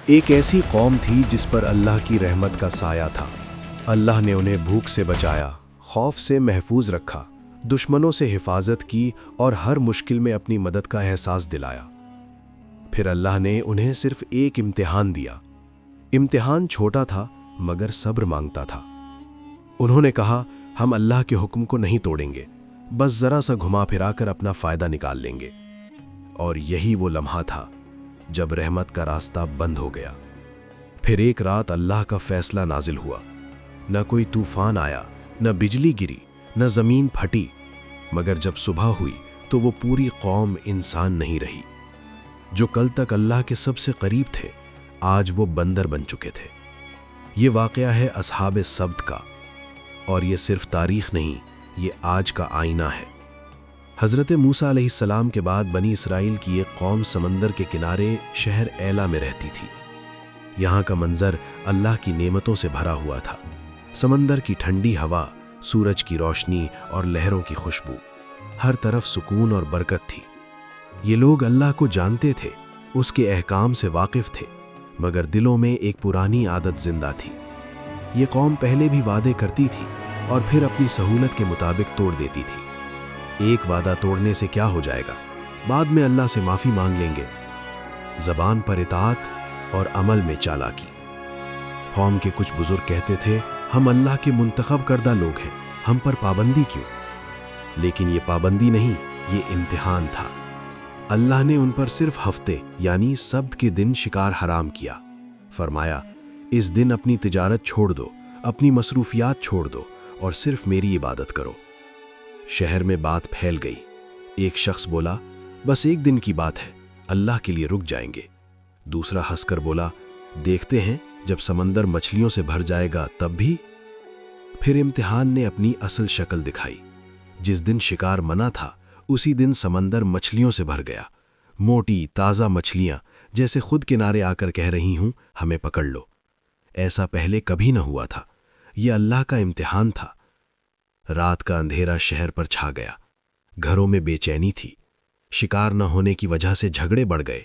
ایک ایسی قوم تھی جس پر اللہ کی رحمت کا سایہ تھا۔ اللہ نے انہیں بھوک سے بچایا، خوف سے محفوظ رکھا، دشمنوں سے حفاظت کی اور ہر مشکل میں اپنی مدد کا احساس دلایا۔ پھر اللہ نے انہیں صرف ایک امتحان دیا۔ امتحان چھوٹا تھا مگر صبر مانگتا تھا۔ انہوں نے کہا، ہم اللہ کے حکم کو نہیں توڑیں گے، بس ذرا سا گھما پھرا کر اپنا فائدہ نکال لیں گے۔ اور یہی وہ لمحہ تھا جب رحمت کا راستہ بند ہو گیا۔ پھر ایک رات اللہ کا فیصلہ نازل ہوا۔ نہ کوئی طوفان آیا، نہ بجلی گری، نہ زمین پھٹی، مگر جب صبح ہوئی تو وہ پوری قوم انسان نہیں رہی۔ جو کل تک اللہ کے سب سے قریب تھے، آج وہ بندر بن چکے تھے۔ یہ واقعہ ہے اصحاب سبت کا، اور یہ صرف تاریخ نہیں، یہ آج کا آئینہ ہے۔ حضرت موسیٰ علیہ السلام کے بعد بنی اسرائیل کی ایک قوم سمندر کے کنارے شہر ایلا میں رہتی تھی۔ یہاں کا منظر اللہ کی نعمتوں سے بھرا ہوا تھا۔ سمندر کی ٹھنڈی ہوا، سورج کی روشنی اور لہروں کی خوشبو، ہر طرف سکون اور برکت تھی۔ یہ لوگ اللہ کو جانتے تھے، اس کے احکام سے واقف تھے، مگر دلوں میں ایک پرانی عادت زندہ تھی۔ یہ قوم پہلے بھی وعدے کرتی تھی اور پھر اپنی سہولت کے مطابق توڑ دیتی تھی۔ ایک وعدہ توڑنے سے کیا ہو جائے گا، بعد میں اللہ سے معافی مانگ لیں گے۔ زبان پر اطاعت اور عمل میں چالاکی۔ قوم کے کچھ بزرگ کہتے تھے، ہم اللہ کے منتخب کردہ لوگ ہیں، ہم پر پابندی کیوں؟ لیکن یہ پابندی نہیں، یہ امتحان تھا۔ اللہ نے ان پر صرف ہفتے یعنی سبت کے دن شکار حرام کیا۔ فرمایا، اس دن اپنی تجارت چھوڑ دو، اپنی مصروفیات چھوڑ دو اور صرف میری عبادت کرو۔ شہر میں بات پھیل گئی۔ ایک شخص بولا، بس ایک دن کی بات ہے، اللہ کے لیے رک جائیں گے۔ دوسرا ہنس کر بولا، دیکھتے ہیں جب سمندر مچھلیوں سے بھر جائے گا تب بھی۔ پھر امتحان نے اپنی اصل شکل دکھائی۔ جس دن شکار منع تھا، اسی دن سمندر مچھلیوں سے بھر گیا۔ موٹی تازہ مچھلیاں، جیسے خود کنارے آ کر کہہ رہی ہوں، ہمیں پکڑ لو۔ ایسا پہلے کبھی نہ ہوا تھا۔ یہ اللہ کا امتحان تھا۔ رات کا اندھیرا شہر پر چھا گیا۔ گھروں میں بے چینی تھی۔ شکار نہ ہونے کی وجہ سے جھگڑے بڑھ گئے۔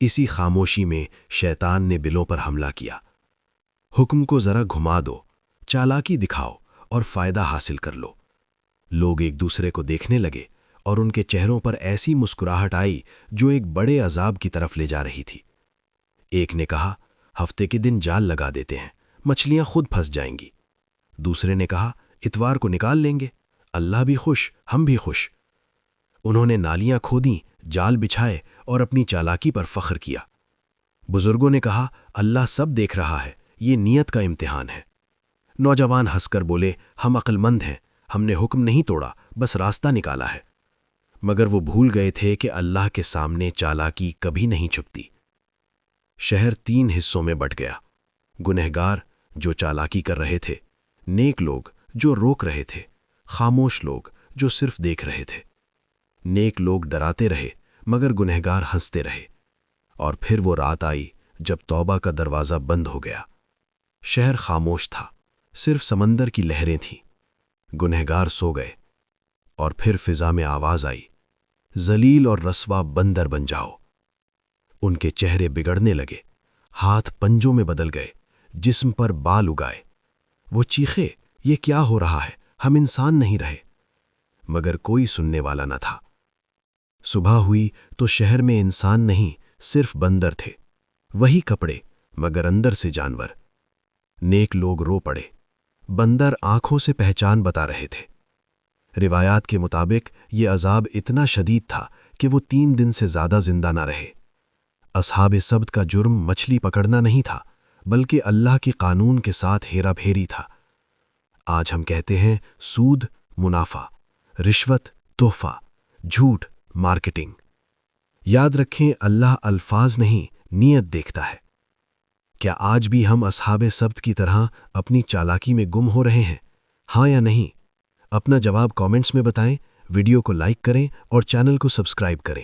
اسی خاموشی میں شیطان نے بلوں پر حملہ کیا۔ حکم کو ذرا گھما دو، چالاکی دکھاؤ اور فائدہ حاصل کر لو۔ لوگ ایک دوسرے کو دیکھنے لگے اور ان کے چہروں پر ایسی مسکراہٹ آئی جو ایک بڑے عذاب کی طرف لے جا رہی تھی۔ ایک نے کہا، ہفتے کے دن جال لگا دیتے ہیں، مچھلیاں خود پھنس جائیں گی۔ دوسرے نے کہا، اتوار کو نکال لیں گے، اللہ بھی خوش، ہم بھی خوش۔ انہوں نے نالیاں کھودیں، جال بچھائے اور اپنی چالاکی پر فخر کیا۔ بزرگوں نے کہا، اللہ سب دیکھ رہا ہے، یہ نیت کا امتحان ہے۔ نوجوان ہنس کر بولے، ہم عقل مند ہیں، ہم نے حکم نہیں توڑا، بس راستہ نکالا ہے۔ مگر وہ بھول گئے تھے کہ اللہ کے سامنے چالاکی کبھی نہیں چھپتی۔ شہر 3 حصوں میں بٹ گیا۔ گنہگار جو چالاکی کر رہے تھے، نیک لوگ جو روک رہے تھے، خاموش لوگ جو صرف دیکھ رہے تھے۔ نیک لوگ ڈراتے رہے مگر گنہگار ہنستے رہے۔ اور پھر وہ رات آئی جب توبہ کا دروازہ بند ہو گیا۔ شہر خاموش تھا، صرف سمندر کی لہریں تھیں۔ گنہگار سو گئے، اور پھر فضا میں آواز آئی، ذلیل اور رسوا بندر بن جاؤ۔ ان کے چہرے بگڑنے لگے، ہاتھ پنجوں میں بدل گئے، جسم پر بال اگائے۔ وہ چیخے، یہ کیا ہو رہا ہے، ہم انسان نہیں رہے۔ مگر کوئی سننے والا نہ تھا۔ صبح ہوئی تو شہر میں انسان نہیں، صرف بندر تھے۔ وہی کپڑے مگر اندر سے جانور۔ نیک لوگ رو پڑے، بندر آنکھوں سے پہچان بتا رہے تھے۔ روایات کے مطابق یہ عذاب اتنا شدید تھا کہ وہ 3 دن سے زیادہ زندہ نہ رہے۔ اصحاب سبت کا جرم مچھلی پکڑنا نہیں تھا، بلکہ اللہ کے قانون کے ساتھ ہیرا پھیری تھا۔ آج ہم کہتے ہیں سود منافع، رشوت تحفہ، جھوٹ مارکیٹنگ۔ یاد رکھیں، اللہ الفاظ نہیں، نیت دیکھتا ہے۔ کیا آج بھی ہم اصحاب سبت کی طرح اپنی چالاکی میں گم ہو رہے ہیں؟ ہاں یا نہیں؟ اپنا جواب کامنٹس میں بتائیں، ویڈیو کو لائک کریں اور چینل کو سبسکرائب کریں۔